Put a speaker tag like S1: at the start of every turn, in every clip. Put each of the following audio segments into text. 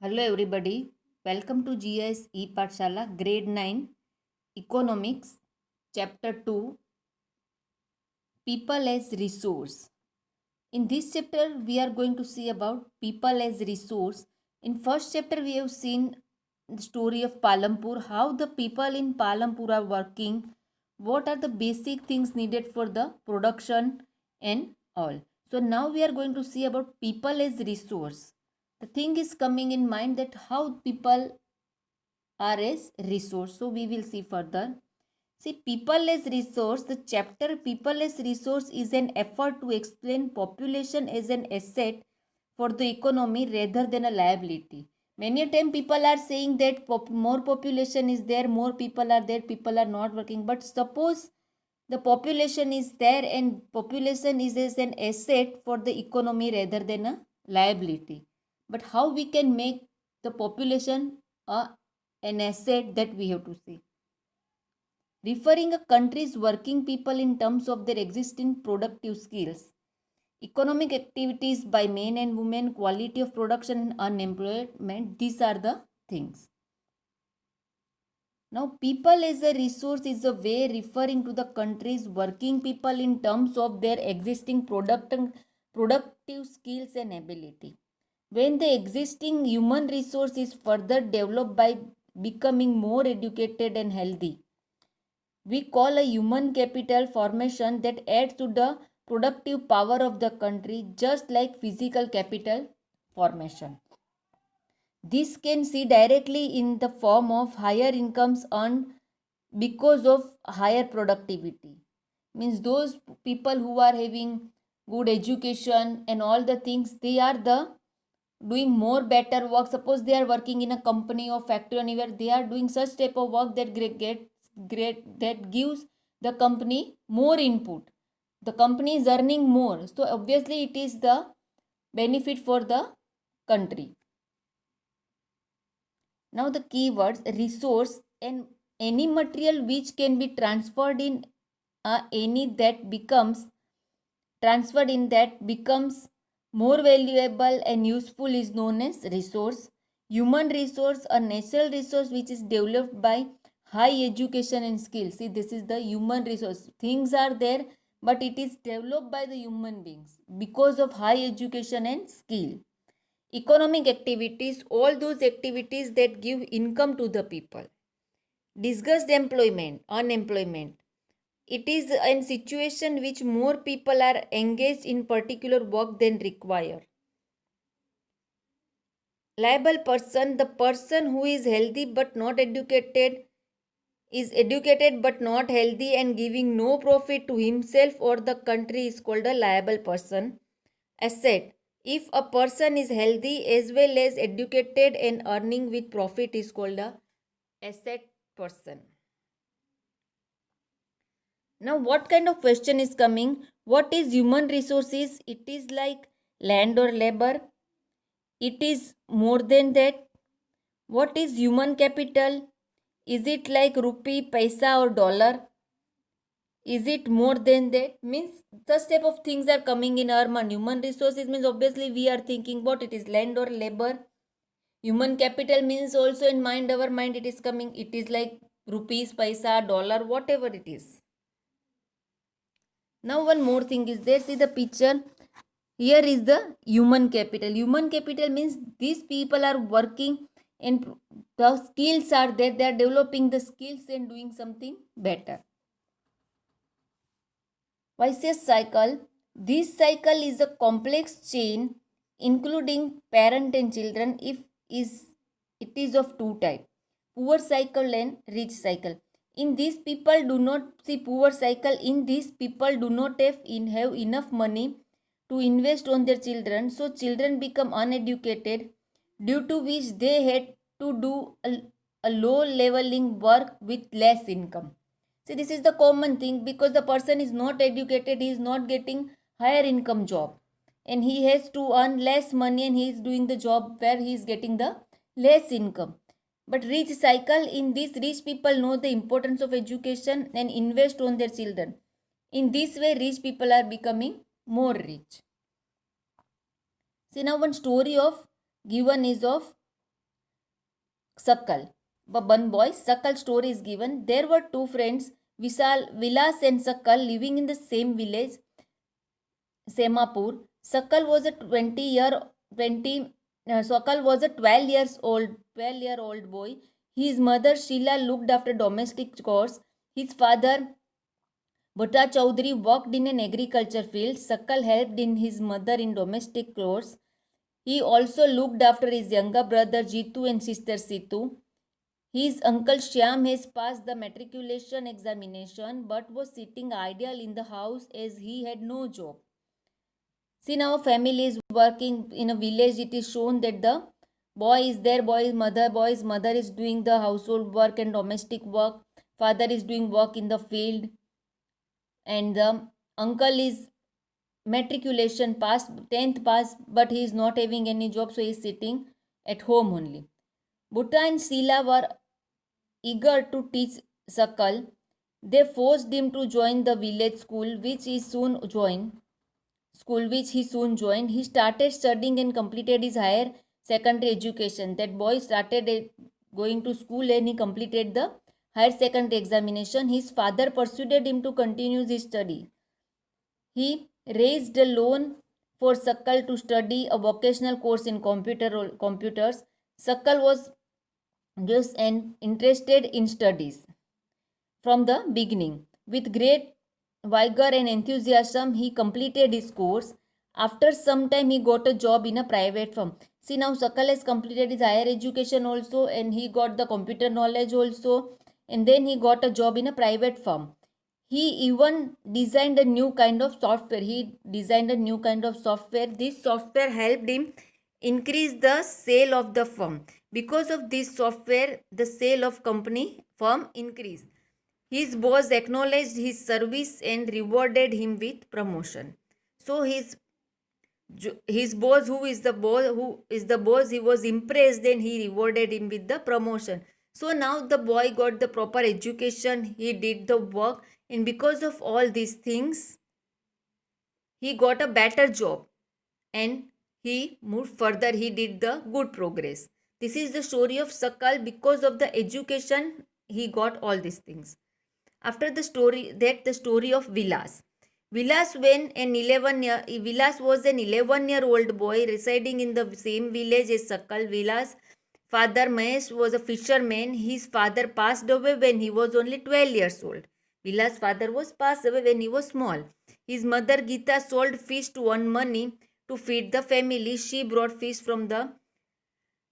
S1: Hello everybody, welcome to GS Pathshala Grade 9 Economics Chapter 2 People as Resource. In this chapter we are going to see about people as resource. In first chapter we have seen the story of Palampur, how the people in Palampur are working, what are the basic things needed for the production and all. So now we are going to see about people as resource. The thing is coming in mind that how people are as resource. So we will see further. See, people as resource, the chapter people as resource is an effort to explain population as an asset for the economy rather than a liability. Many a time people are saying that more population is there, more people are there, people are not working. But suppose the population is there and population is as an asset for the economy rather than a liability. But how we can make the population an asset, that we have to see. Referring a country's working people in terms of their existing productive skills, economic activities by men and women, quality of production and unemployment, these are the things. Now, people as a resource is a way referring to the country's working people in terms of their existing productive skills and ability. When the existing human resource is further developed by becoming more educated and healthy, we call a human capital formation that adds to the productive power of the country, just like physical capital formation. This can see directly in the form of higher incomes earned because of higher productivity. Means those people who are having good education and all the things, they are the doing more better work. Suppose they are working in a company or factory, anywhere they are doing such type of work that get great, that gives the company more input, the company is earning more, so obviously it is the benefit for the country. Now the keywords resource and any material which can be transferred in any that becomes transferred in that becomes more valuable and useful is known as resource. Human resource, a natural resource which is developed by high education and skill. See, this is the human resource. Things are there, but it is developed by the human beings because of high education and skill. Economic activities, all those activities that give income to the people. Discussed employment, unemployment. It is a situation which more people are engaged in particular work than required. Liable person, the person who is healthy but not educated, is educated but not healthy and giving no profit to himself or the country is called a liable person. Asset, if a person is healthy as well as educated and earning with profit is called a asset person. Now, what kind of question is coming? What is human resources? It is like land or labor. It is more than that. What is human capital? Is it like rupee, paisa or dollar? Is it more than that? Means such type of things are coming in our mind. Human resources means obviously we are thinking what it is, land or labor. Human capital means also in mind, our mind it is coming. It is like rupees, paisa, dollar, whatever it is. Now one more thing is there. See the picture. Here is the human capital. Human capital means these people are working and the skills are there. They are developing the skills and doing something better. Vicious cycle. This cycle is a complex chain including parent and children. If is it is of two type, poor cycle and rich cycle. In these people do not see poor cycle. In these people do not have enough money to invest on their children, so children become uneducated, due to which they had to do a low leveling work with less income. See, this is the common thing, because the person is not educated, he is not getting higher income job and he has to earn less money and he is doing the job where he is getting the less income. But rich cycle, in this rich people know the importance of education and invest on their children. In this way rich people are becoming more rich. See, now one story of given is of Sakal. But one boy, Sakal story is given. There were two friends, Vilas and Sakal, living in the same village, Semapur. Sakal was a 20 Sakal was a 12-year-old boy. His mother Sheila looked after domestic chores. His father Bhutta Chaudhary worked in an agriculture field. Sakal helped in his mother in domestic chores. He also looked after his younger brother Jitu and sister Situ. His uncle Shyam has passed the matriculation examination but was sitting idle in the house as he had no job. See, now family is working in a village. It is shown that the boy's mother is doing the household work and domestic work. Father is doing work in the field, and the uncle is matriculation passed, 10th passed, but he is not having any job, so he is sitting at home only. Bhutta and Sheila were eager to teach Sakal. They forced him to join the village school, which he soon joined. He started studying and completed his higher secondary education. That boy started going to school and he completed the higher secondary examination. His father persuaded him to continue his study. He raised a loan for Sakal to study a vocational course in computers. Sakal was just interested in studies from the beginning. With great vigor and enthusiasm, he completed his course. After some time, he got a job in a private firm. See, now Sakal has completed his higher education also, and he got the computer knowledge also, and then he got a job in a private firm. He even designed a new kind of software. This software helped him increase the sale of the firm. Because of this software, the sale of company firm increased. His boss acknowledged his service and rewarded him with promotion. So his boss, he was impressed and he rewarded him with the promotion. So now the boy got the proper education, he did the work, and because of all these things, he got a better job and he moved further. He did the good progress. This is the story of Sakal. Because of the education, he got all these things. After the story of Vilas. Vilas was an 11-year-old boy residing in the same village as Sakal. Vilas' father Mahesh was a fisherman. His father passed away when he was only 12 years old. Vilas' father was passed away when he was small. His mother Geeta sold fish to earn money to feed the family. She brought fish from the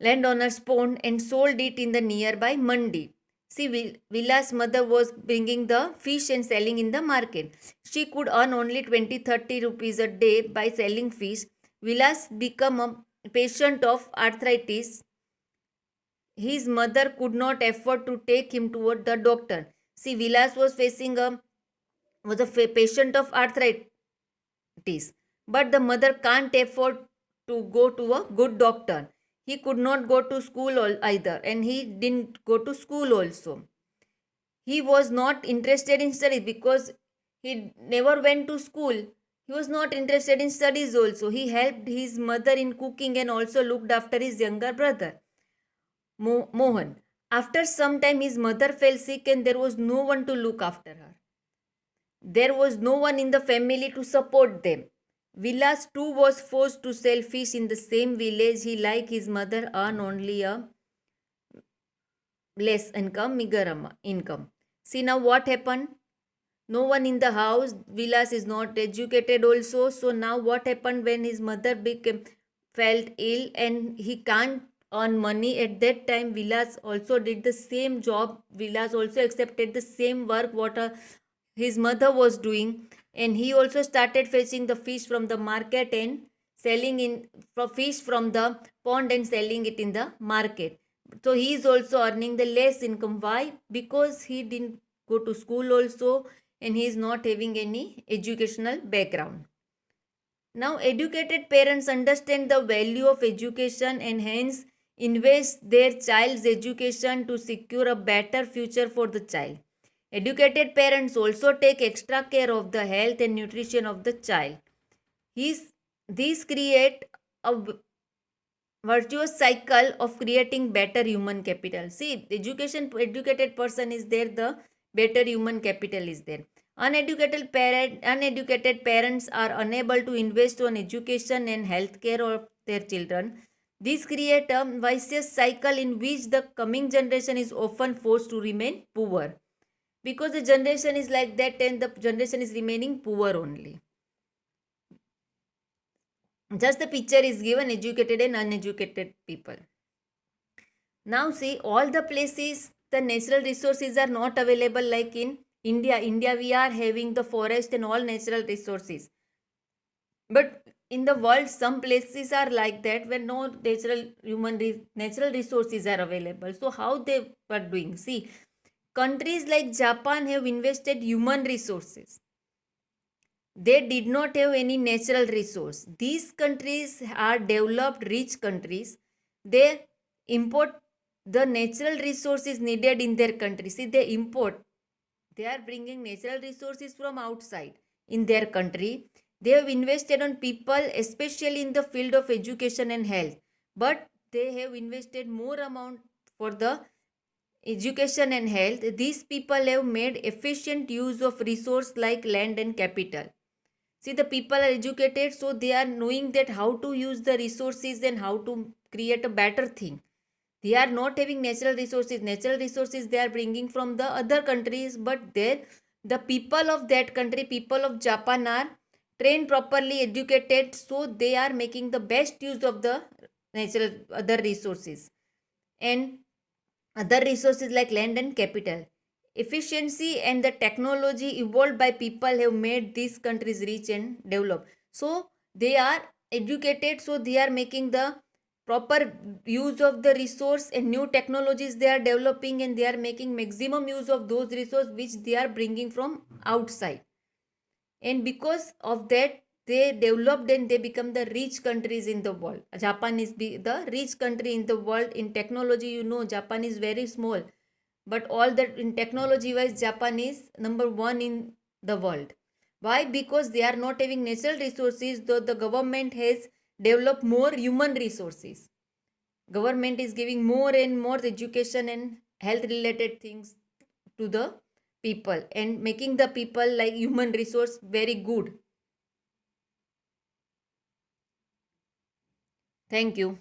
S1: landowner's pond and sold it in the nearby mandi. See, Vilas' mother was bringing the fish and selling in the market. She could earn only 20-30 rupees a day by selling fish. Vilas became a patient of arthritis. His mother could not afford to take him toward the doctor. See, Vilas was a patient of arthritis, but the mother can't afford to go to a good doctor. He could not go to school either, and he didn't go to school also. He was not interested in studies because he never went to school. He was not interested in studies also. He helped his mother in cooking and also looked after his younger brother, Mohan. After some time, his mother fell sick and there was no one to look after her. There was no one in the family to support them. Vilas too was forced to sell fish in the same village. He, like his mother, earned only a less income, meager income. See now what happened? No one in the house. Vilas is not educated also. So now what happened when his mother felt ill and he can't earn money? At that time, Vilas also did the same job. Vilas also accepted the same work what his mother was doing, and he also started fetching the fish from the market and selling in fish from the pond and selling it in the market. So he is also earning the less income. Why? Because he didn't go to school also and he is not having any educational background. Now, educated parents understand the value of education and hence invest their child's education to secure a better future for the child. Educated parents also take extra care of the health and nutrition of the child. These create a virtuous cycle of creating better human capital. See, educated person is there, the better human capital is there. Uneducated parents are unable to invest on education and healthcare of their children. This create a vicious cycle in which the coming generation is often forced to remain poor, because the generation is like that and the generation is remaining poor only. Just the picture is given, educated and uneducated people. Now see, all the places the natural resources are not available, like in India. India we are having the forest and all natural resources. But in the world, some places are like that where no natural resources are available. So how they were doing? See, countries like Japan have invested human resources. They did not have any natural resource. These countries are developed, rich countries. They import the natural resources needed in their country. See, they are bringing natural resources from outside in their country. They have invested on people, especially in the field of education and health. But they have invested more amount for the education and health. These people have made efficient use of resource like land and capital. See, the people are educated, so they are knowing that how to use the resources and how to create a better thing. They are not having natural resources. Natural resources they are bringing from the other countries, but there the people of that country, people of Japan, are trained properly, educated, so they are making the best use of the natural other resources and other resources like land and capital. Efficiency and the technology evolved by people have made these countries rich and developed. So they are educated, so they are making the proper use of the resource and new technologies they are developing, and they are making maximum use of those resources which they are bringing from outside. And because of that, they developed and they become the rich countries in the world. Japan is the rich country in the world. In technology, Japan is very small, but all that in technology wise, Japan is number one in the world. Why? Because they are not having natural resources, though the government has developed more human resources. Government is giving more and more education and health related things to the people and making the people like human resource very good. Thank you.